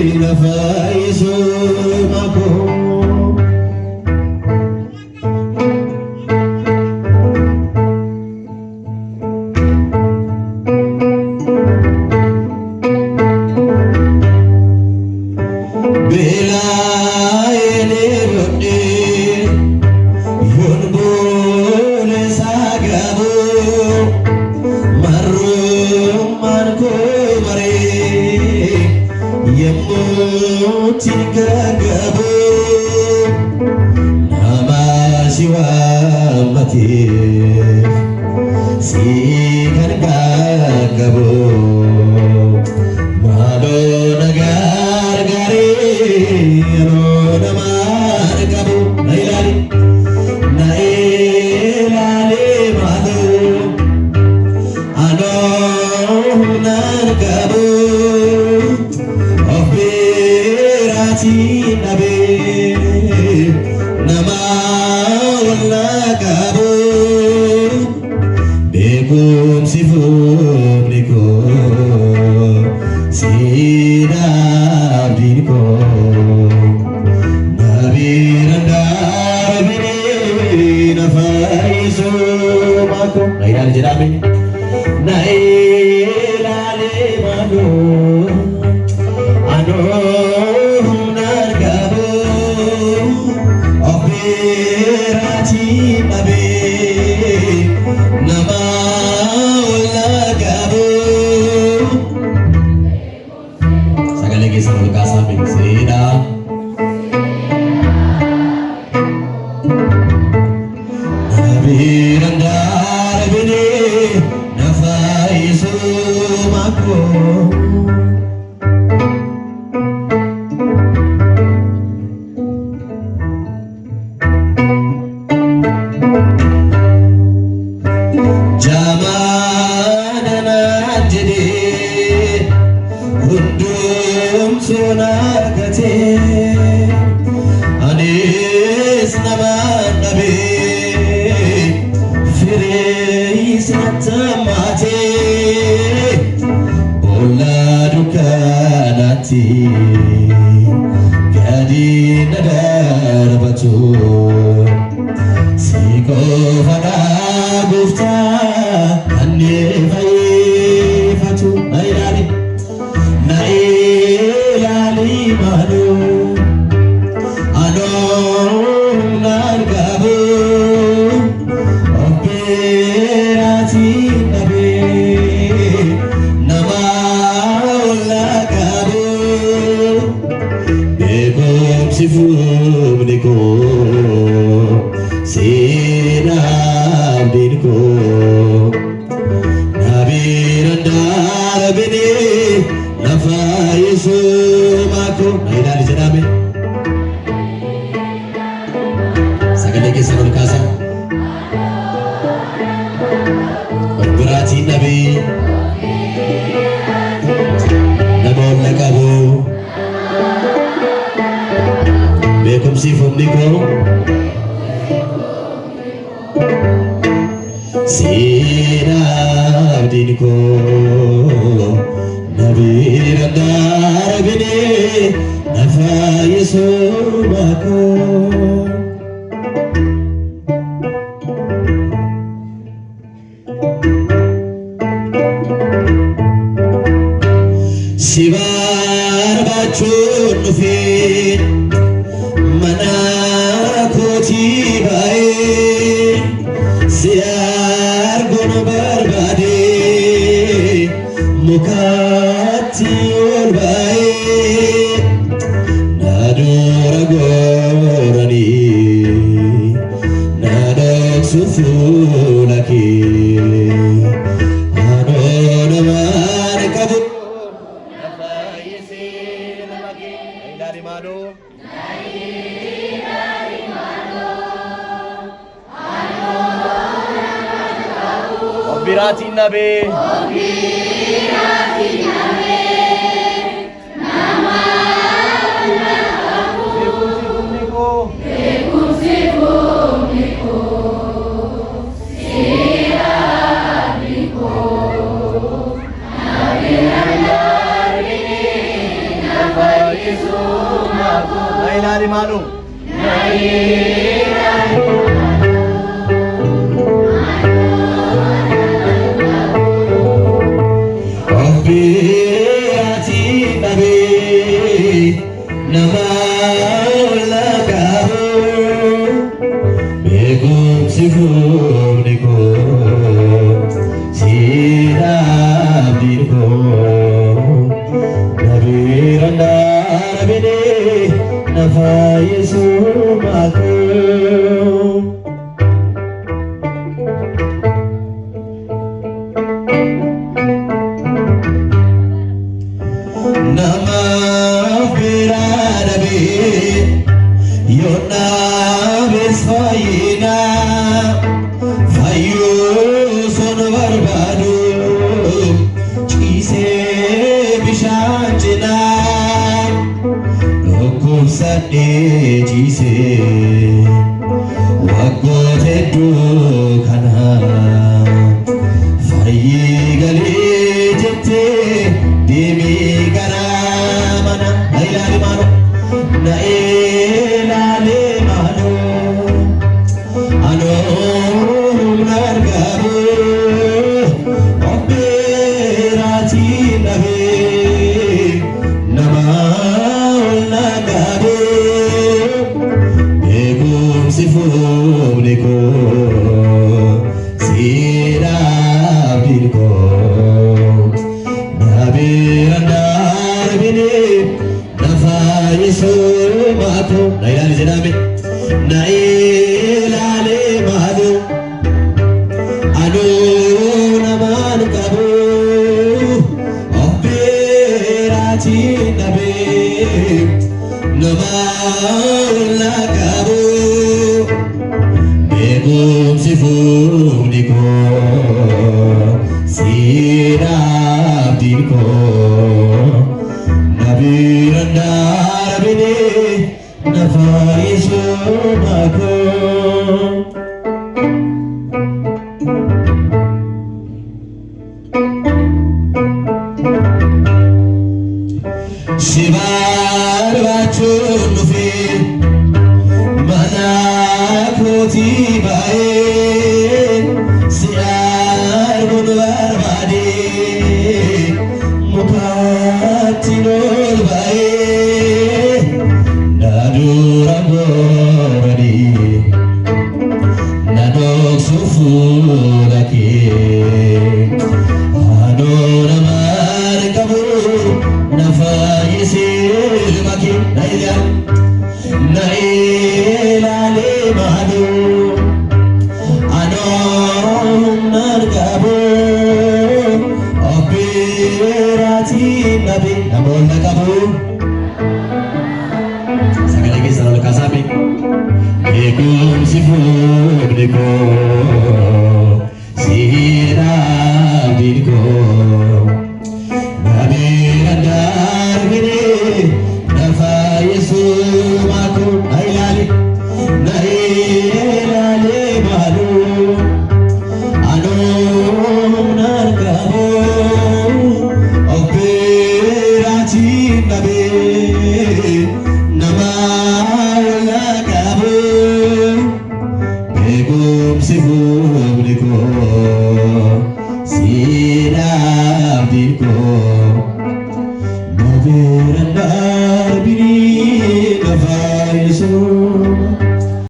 nafaiso mako ilaali maalu Obirati nabi nama lagabu begum sifum niko sirab dirko nabi randa nabine nafa yesu maku nama beradabi yona besfayina fayu son barbadu chise bishanjina lokum sade chise wagote du kana fayi gali jette demi gara mana ilali mano na ilali mano ano nargabu operati nabe nama nagabu begum sifum niko sirabirko Nailali zinami nailali madu anu naman kabu operati nabi naman kabu begum sifum niko sirab dinko nabi randar bini nafa yesu maku Shivar bachun nufi manakoti bae siar gunwar bade mukatinol bae Durabori Nadok sufulaki Adora markabu Nafa yesil maki Naila Naila le madu Adom narkabu Operati nabi Namon nakabu Selalu kasami Begum sifum niko sirab dinko nabi randar bini nafa yesu maku nailali malu anu narkabu operati nabi nama sifum niko sirab dinko nabi randa